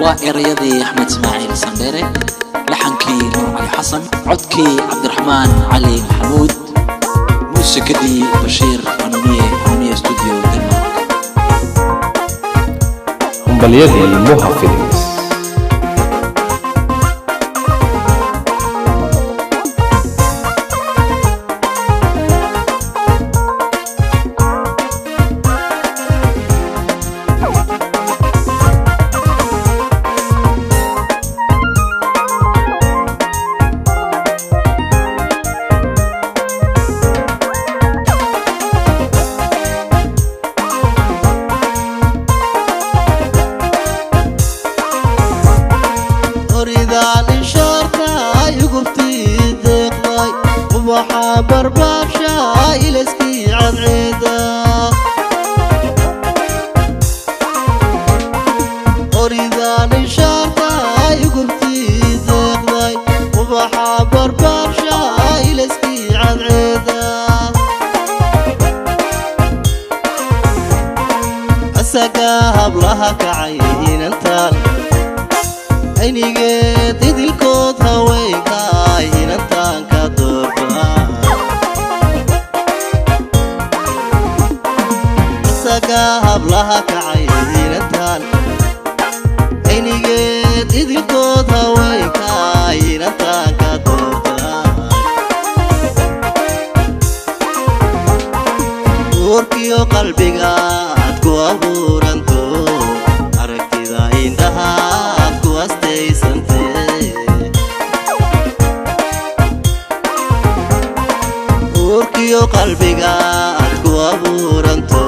وإرياضي أحمد إسماعيل سندري، لحنكي نور علي حسن، عدكي عبد الرحمن علي محمود، موسيقى بشير قانونية استوديو دنمارك. هم باليدي محفظ برباب شايل اسكي عن عيدا أريدان شارتا يقمتي زيقضاي وبحا برباب شايل اسكي عن عيدا أساقاها بلها كعين انتان عيني قد إذي الكود هويكاين انتان كدوربان hablaha kacayinantan aynigeed idilkood haweenkaayinantan ka doortaan uurkiyo qalbiga aad ku abuuranto aragtida indhaha aad ku astaysantee uurkiyo qalbiga aad ku abuuranto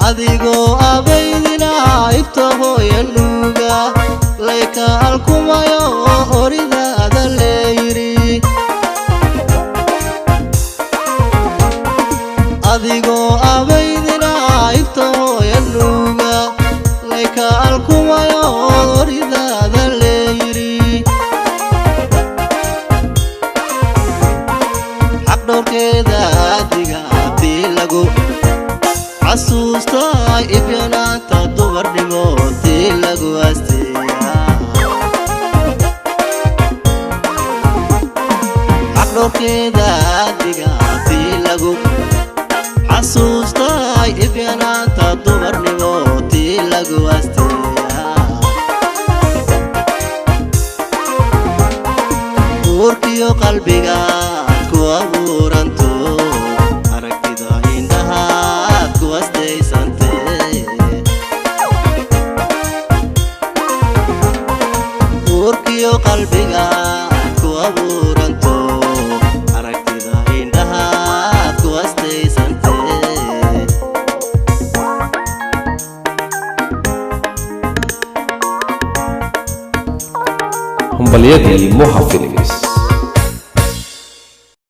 adigoo abaydina ibtaho yanuga layka alkumayo oridaada leeyiri adigoo abaydina ibtaho yanuga layka alkumayo oridaada leeyiri xaq dhowrkeeda adiga hadii lagu xasuusta ibyanaanta dumarnimootii lagu aasteeyaa xaqdhowrkeeda adiga hadii lagu xasuusta ibyanaanta dumarnimootii lagu aasteeyaa uurkiyo qalbiga aad ku abuuranto uurkiyo qalbiga aad ku abuuranto aragtida indhaha aad ku astaysantee هم باليدي محفظ